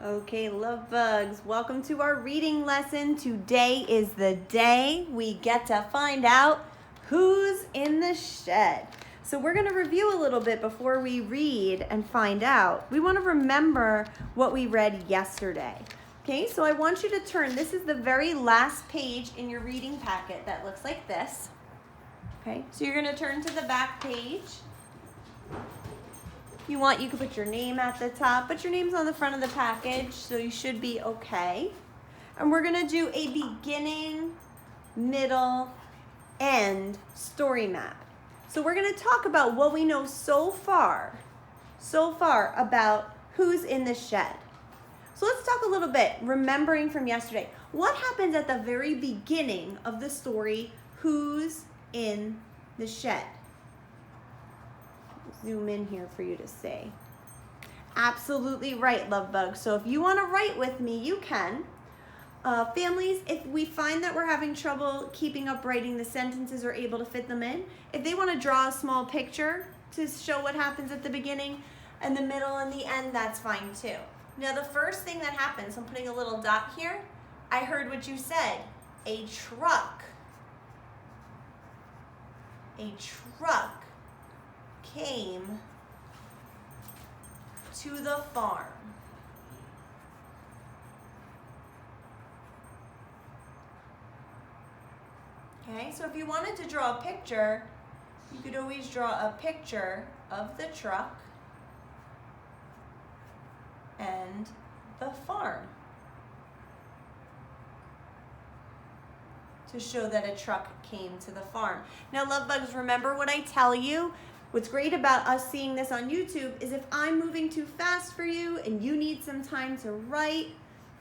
Okay, love bugs, welcome to our reading lesson. Today is the day we get to find out who's in the shed. So we're going to review a little bit before we read and find out. We want to remember what we read yesterday. Okay, so I want you to turn. This is the very last page in your reading packet that looks like this. Okay, so you're going to turn to the back page. If you want, you can put your name at the top, but your name's on the front of the package, so you should be okay. And we're gonna do a beginning, middle, end story map. So we're gonna talk about what we know so far about who's in the shed. So let's talk a little bit, remembering from yesterday. What happens at the very beginning of the story, who's in the shed? Zoom in here for you to see. Absolutely right, love bug. So if you want to write with me, you can. Families, if we find that we're having trouble keeping up writing the sentences or able to fit them in, if they want to draw a small picture to show what happens at the beginning and the middle and the end, that's fine too. Now the first thing that happens, I'm putting a little dot here, I heard what you said, a truck. A truck came to the farm. Okay, so if you wanted to draw a picture, you could always draw a picture of the truck and the farm to show that a truck came to the farm. Now, love bugs, remember what I tell you? What's great about us seeing this on YouTube is if I'm moving too fast for you and you need some time to write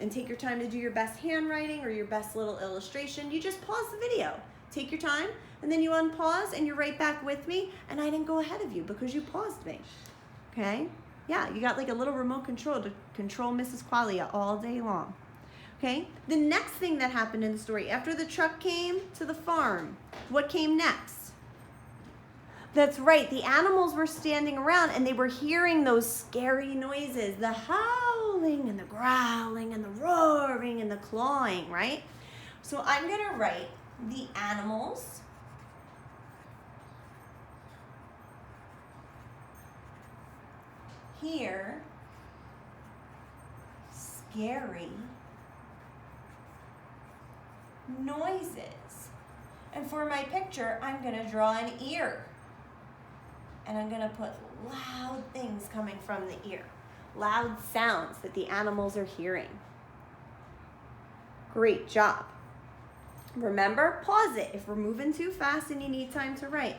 and take your time to do your best handwriting or your best little illustration, you just pause the video. Take your time and then you unpause and you're right back with me, and I didn't go ahead of you because you paused me. Okay? Yeah, you got like a little remote control to control Mrs. Qualia all day long. Okay? The next thing that happened in the story, after the truck came to the farm, what came next? That's right, the animals were standing around and they were hearing those scary noises, the howling and the growling and the roaring and the clawing, right? So I'm gonna write the animals hear scary noises. And for my picture, I'm gonna draw an ear. And I'm gonna put loud things coming from the ear. Loud sounds that the animals are hearing. Great job. Remember, pause it if we're moving too fast and you need time to write.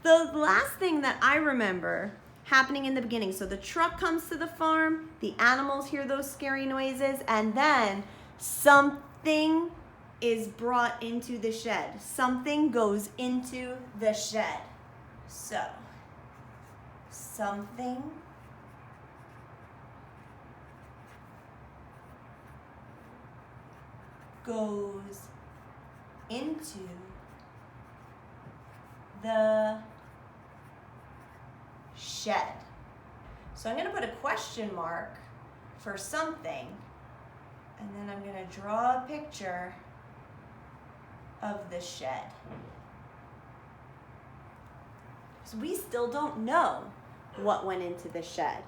The last thing that I remember happening in the beginning, so the truck comes to the farm, the animals hear those scary noises, and then something is brought into the shed. Something goes into the shed. So, something goes into the shed. So I'm going to put a question mark for something, and then I'm going to draw a picture of the shed. So we still don't know what went into the shed.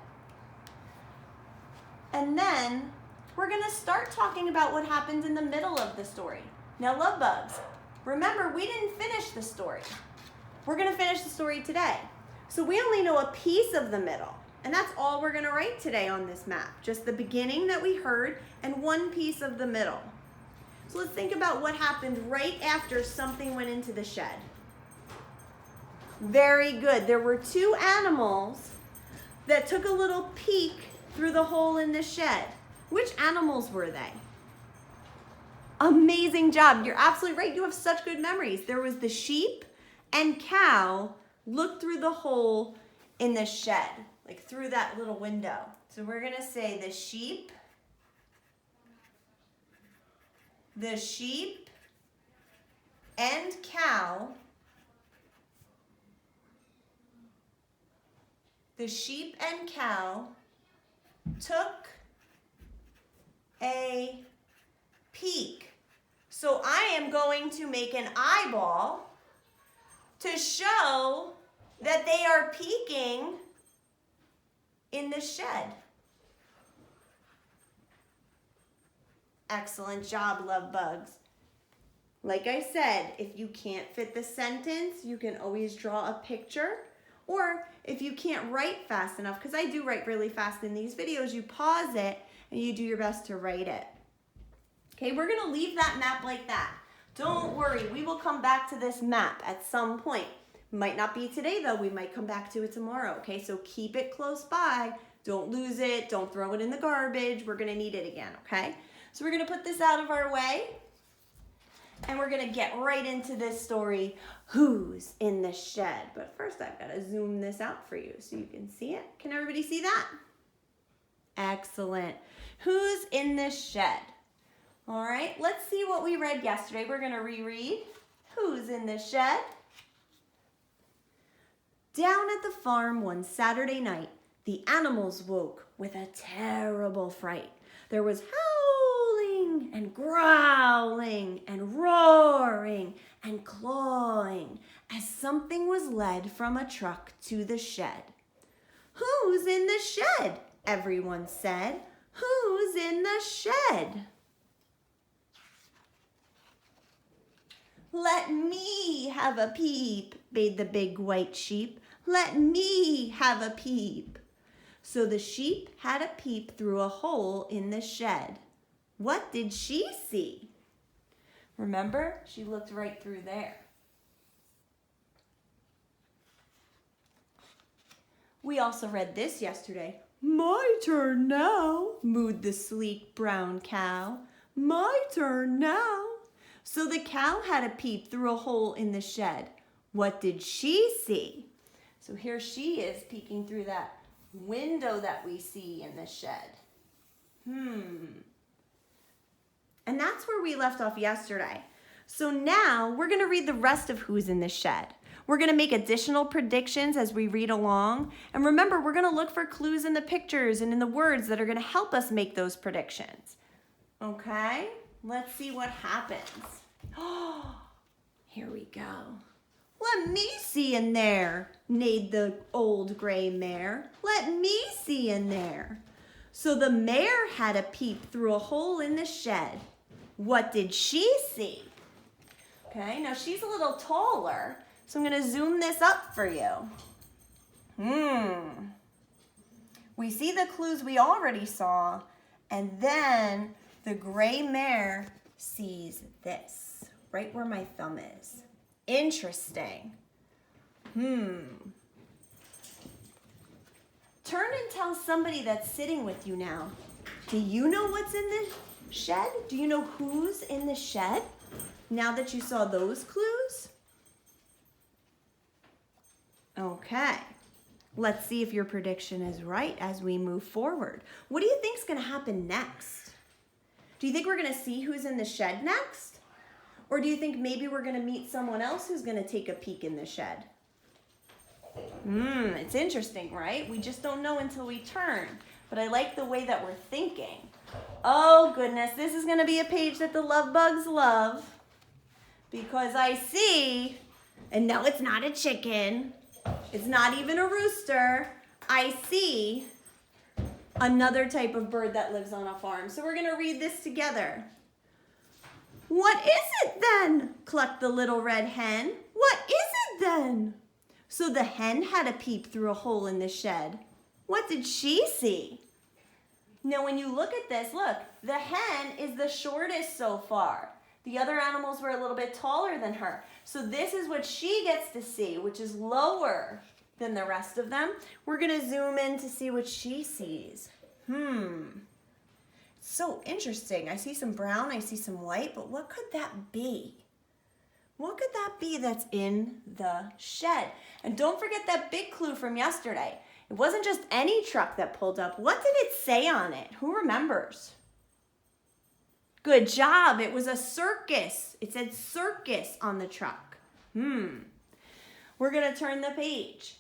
And then we're going to start talking about what happens in the middle of the story. Now, love bugs, remember, we didn't finish the story. We're going to finish the story today. So we only know a piece of the middle, and that's all we're going to write today on this map. Just the beginning that we heard and one piece of the middle. So let's think about what happened right after something went into the shed. Very good. There were two animals that took a little peek through the hole in the shed. Which animals were they? Amazing job. You're absolutely right. You have such good memories. There was the sheep and cow looked through the hole in the shed, like through that little window. So we're going to say the sheep and cow, took a peek. So I am going to make an eyeball to show that they are peeking in the shed. Excellent job, love bugs. Like I said, if you can't fit the sentence, you can always draw a picture. Or if you can't write fast enough, because I do write really fast in these videos, you pause it and you do your best to write it. Okay, we're gonna leave that map like that. Don't worry, we will come back to this map at some point. Might not be today though, we might come back to it tomorrow, okay? So keep it close by. Don't lose it, don't throw it in the garbage. We're gonna need it again, okay? So we're gonna put this out of our way and we're gonna get right into this story, Who's in the Shed? But first I've gotta zoom this out for you so you can see it. Can everybody see that? Excellent. Who's in the shed? All right, let's see what we read yesterday. We're gonna reread Who's in the Shed? Down at the farm one Saturday night, the animals woke with a terrible fright. There was howling and growling and roaring and clawing as something was led from a truck to the shed. Who's in the shed? Everyone said. Who's in the shed? Let me have a peep, bade the big white sheep. Let me have a peep. So the sheep had a peep through a hole in the shed. What did she see? Remember, she looked right through there. We also read this yesterday. My turn now, mooed the sleek brown cow. My turn now. So the cow had a peep through a hole in the shed. What did she see? So here she is peeking through that window that we see in the shed. And that's where we left off yesterday. So now we're going to read the rest of Who's in the Shed. We're going to make additional predictions as we read along. And remember, we're going to look for clues in the pictures and in the words that are going to help us make those predictions. Okay? Let's see what happens. Oh, here we go. Let me see in there, neighed the old gray mare. Let me see in there. So the mare had a peep through a hole in the shed. What did she see? Okay, now she's a little taller, so I'm going to zoom this up for you. We see the clues we already saw, and then the gray mare sees this, right where my thumb is. Interesting. Turn and tell somebody that's sitting with you now. Do you know what's in the shed? Do you know who's in the shed? Now that you saw those clues? Okay. Let's see if your prediction is right as we move forward. What do you think is going to happen next? Do you think we're going to see who's in the shed next? Or do you think maybe we're going to meet someone else who's going to take a peek in the shed? It's interesting, right? We just don't know until we turn. But I like the way that we're thinking. Oh, goodness. This is going to be a page that the love bugs love. Because I see, and no, it's not a chicken. It's not even a rooster. I see another type of bird that lives on a farm. So we're going to read this together. What is it then? Clucked the little red hen. What is it then? So the hen had a peep through a hole in the shed. What did she see? Now when you look at this, look, the hen is the shortest so far. The other animals were a little bit taller than her. So this is what she gets to see, which is lower than the rest of them. We're going to zoom in to see what she sees. So interesting. I see some brown, I see some white, but what could that be? What could that be that's in the shed? And don't forget that big clue from yesterday. It wasn't just any truck that pulled up. What did it say on it? Who remembers? Good job. It was a circus. It said circus on the truck. We're going to turn the page.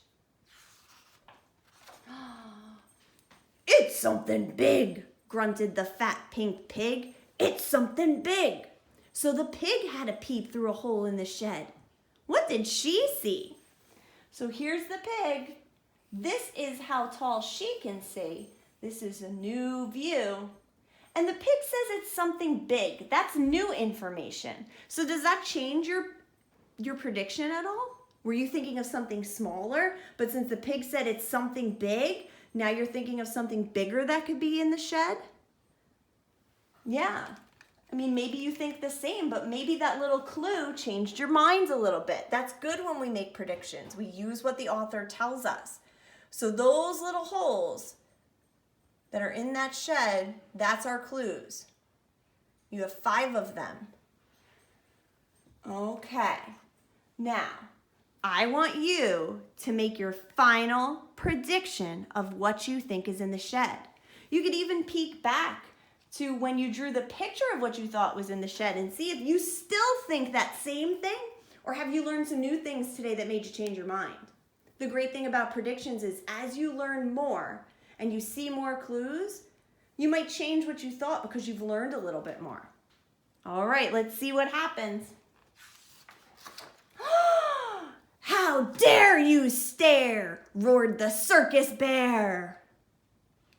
It's something big, grunted the fat pink pig. It's something big. So the pig had to peep through a hole in the shed. What did she see? So here's the pig. This is how tall she can see. This is a new view. And the pig says it's something big. That's new information. So does that change your prediction at all? Were you thinking of something smaller? But since the pig said it's something big, now you're thinking of something bigger that could be in the shed? Yeah. I mean, maybe you think the same, but maybe that little clue changed your minds a little bit. That's good when we make predictions. We use what the author tells us. So those little holes that are in that shed, that's our clues. You have 5 of them. Okay. Now, I want you to make your final prediction of what you think is in the shed. You could even peek back to when you drew the picture of what you thought was in the shed and see if you still think that same thing, or have you learned some new things today that made you change your mind. The great thing about predictions is as you learn more and you see more clues, you might change what you thought because you've learned a little bit more. All right, let's see what happens. How dare you stare, roared the circus bear.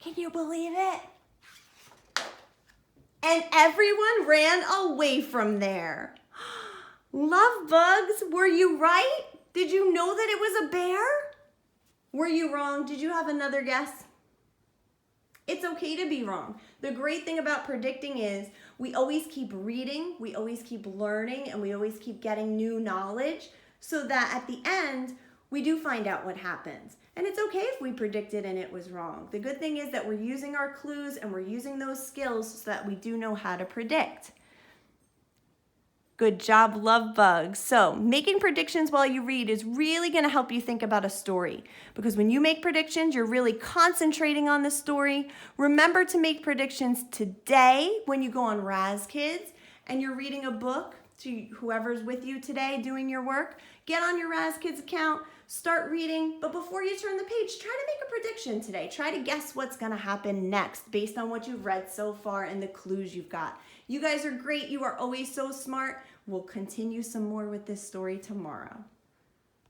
Can you believe it? And everyone ran away from there. Love bugs, were you right? Did you know that it was a bear? Were you wrong? Did you have another guess? It's okay to be wrong. The great thing about predicting is we always keep reading, we always keep learning, and we always keep getting new knowledge so that at the end, we do find out what happens. And it's okay if we predicted and it was wrong. The good thing is that we're using our clues and we're using those skills so that we do know how to predict. Good job, love bugs. So making predictions while you read is really going to help you think about a story, because when you make predictions, you're really concentrating on the story. Remember to make predictions today when you go on Raz Kids and you're reading a book to whoever's with you today doing your work. Get on your Raz Kids account, start reading, but before you turn the page, try to make a prediction today. Try to guess what's going to happen next based on what you've read so far and the clues you've got. You guys are great. You are always so smart. We'll continue some more with this story tomorrow.